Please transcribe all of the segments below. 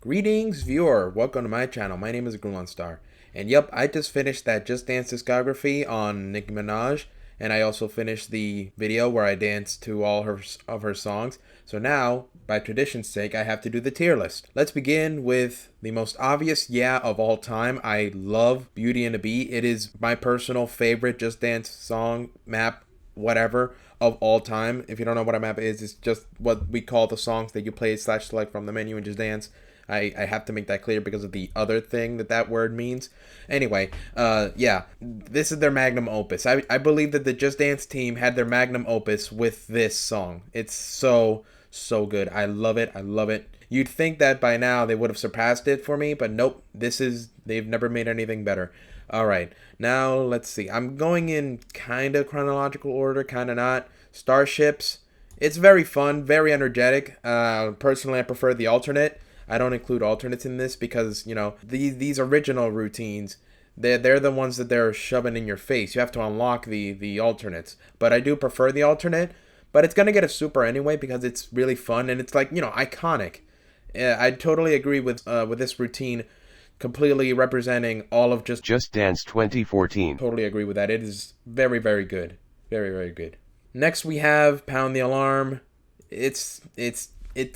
Greetings, viewer. Welcome to my channel. My name is Star, and yep, I just finished that Just Dance discography on Nicki Minaj, and I also finished the video where I danced to all of her songs. So now, by tradition's sake, I have to do the tier list. Let's begin with the most obvious yeah of all time. I love Beauty and the Beat. It is my personal favorite Just Dance song, map, whatever of all time. If you don't know what a map is, it's just what we call the songs that you play / select from the menu and just dance. I have to make that clear because of the other thing that word means. Anyway, yeah, this is their magnum opus. I believe that the Just Dance team had their magnum opus with this song. It's so good. I love it. I love it. You'd think that by now they would have surpassed it for me, but nope. They've never made anything better. All right, now let's see. I'm going in kind of chronological order, kind of not. Starships. It's very fun, very energetic. Personally, I prefer the alternate. I don't include alternates in this because, you know, these original routines, they're the ones that they're shoving in your face. You have to unlock the alternates. But I do prefer the alternate. But it's gonna get a super anyway because it's really fun and it's like, you know, iconic. I totally agree with this routine completely representing all of Just Dance 2014. Totally agree with that. It is very, very good. Very, very good. Next we have Pound the Alarm. It's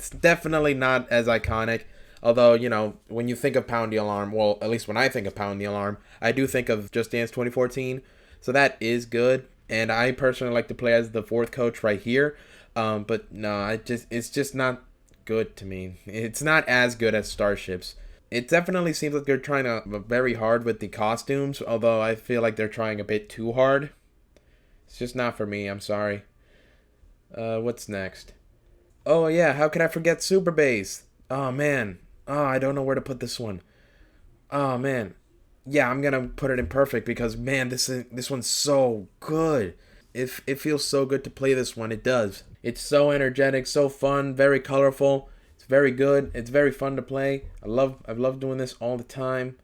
definitely not as iconic. Although, you know, when you think of Pound the Alarm, well, at least when I think of Pound the Alarm, I do think of Just Dance 2014. So that is good. And I personally like to play as the fourth coach right here. But no, it's just not good to me. It's not as good as Starships. It definitely seems like they're trying to very hard with the costumes, although I feel like they're trying a bit too hard. It's just not for me, I'm sorry. What's next? Oh yeah, how could I forget Super Bass? Oh man. Oh, I don't know where to put this one. Oh man. Yeah, I'm gonna put it in perfect because man, this one's so good. It feels so good to play this one. It does. It's so energetic, so fun, very colorful. It's very good. It's very fun to play. I've loved doing this all the time.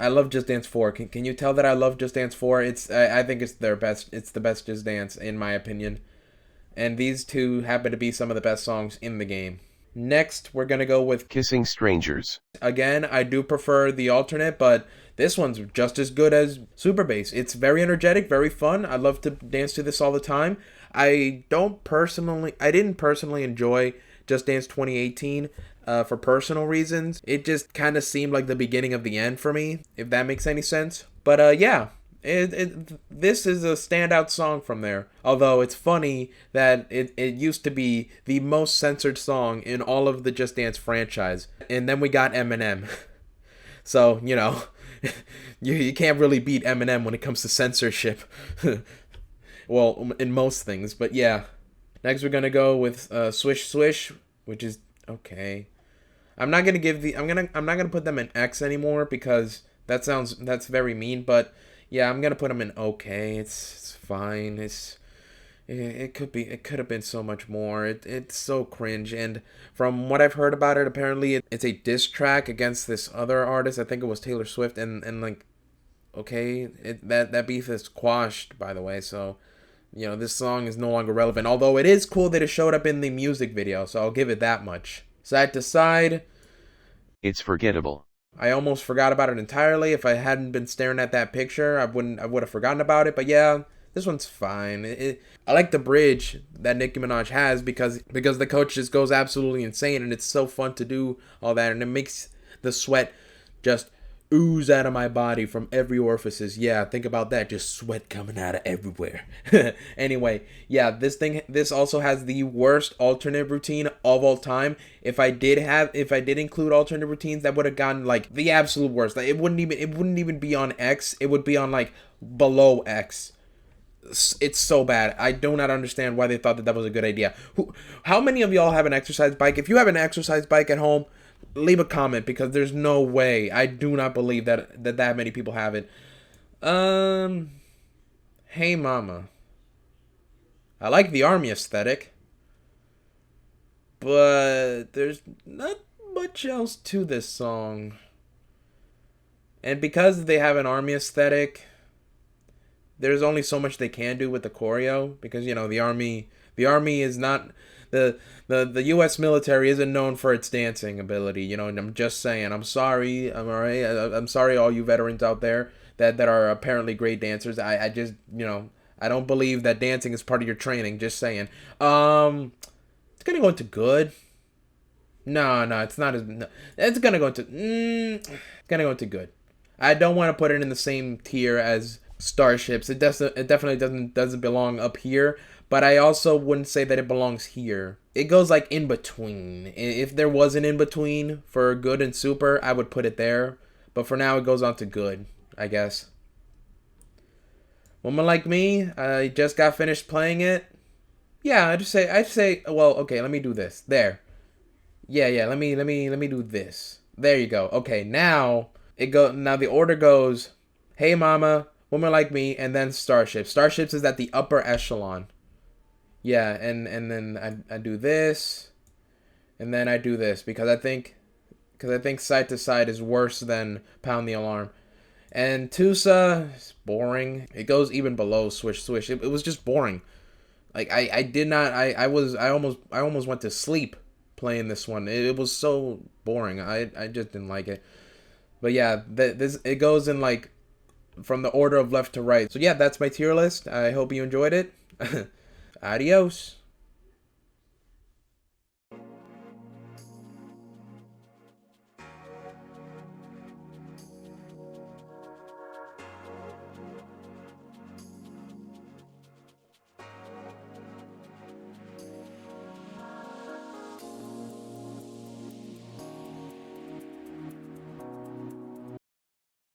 I love Just Dance 4. Can you tell that I love Just Dance 4? I think it's their best. It's the best Just Dance in my opinion. And these two happen to be some of the best songs in the game. Next, we're going to go with Kissing Strangers. Again, I do prefer the alternate, but this one's just as good as Super Bass. It's very energetic, very fun. I love to dance to this all the time. I didn't personally enjoy Just Dance 2018 for personal reasons. It just kind of seemed like the beginning of the end for me, if that makes any sense. But yeah, this is a standout song from there. Although it's funny that it used to be the most censored song in all of the Just Dance franchise. And then we got Eminem. So, you know, you can't really beat Eminem when it comes to censorship. Well, in most things, but yeah. Next we're gonna go with Swish Swish, which is okay. I'm not gonna put them in X anymore because that's very mean, but yeah, I'm gonna put them in okay. It's fine. It could have been so much more. It's so cringe. And from what I've heard about it, apparently it's a diss track against this other artist. I think it was Taylor Swift. And like, okay, that beef is quashed, by the way. So, you know, this song is no longer relevant. Although it is cool that it showed up in the music video. So I'll give it that much. Side to side, It's forgettable. I almost forgot about it entirely. If I hadn't been staring at that picture, I would have forgotten about it. But yeah, this one's fine. I like the bridge that Nicki Minaj has because the coach just goes absolutely insane and it's so fun to do all that and it makes the sweat just ooze out of my body from every orifices. Yeah, think about that. Just sweat coming out of everywhere. Anyway, yeah, this also has the worst alternate routine of all time. If I did include alternate routines, that would have gotten like the absolute worst. Like it wouldn't even be on X. It would be on like below X. It's so bad. I do not understand why they thought that was a good idea. How many of y'all have an exercise bike? If you have an exercise bike at home, leave a comment because there's no way. I do not believe that many people have it. Hey Mama. I like the army aesthetic, but there's not much else to this song. And because they have an army aesthetic, there's only so much they can do with the choreo because, you know, the army is not The U.S. military isn't known for its dancing ability. You know, and I'm just saying. I'm sorry. I'm alright. I'm sorry, all you veterans out there that are apparently great dancers. I just, you know, I don't believe that dancing is part of your training. Just saying. It's gonna go into good. No, no, it's not as. No, it's gonna go into. It's gonna go into good. I don't want to put it in the same tier as Starships. It definitely doesn't belong up here. But I also wouldn't say that it belongs here. It goes like in between. If there was an in between for good and super, I would put it there. But for now, it goes on to good, I guess. Woman Like Me, I just got finished playing it. Yeah, I'd say. Well, okay, let me do this. There. Yeah. Let me do this. There you go. Okay, now it go. Now the order goes. Hey Mama, Woman Like Me, and then Starships. Starships is at the upper echelon. Yeah, and then I do this, and then I do this because I think side to side is worse than Pound the Alarm. And Tusa is boring. It goes even below Swish Swish. It was just boring. Like I did not I almost went to sleep playing this one. It was so boring. I just didn't like it. But yeah, this it goes in like from the order of left to right. So yeah, that's my tier list. I hope you enjoyed it. Adios.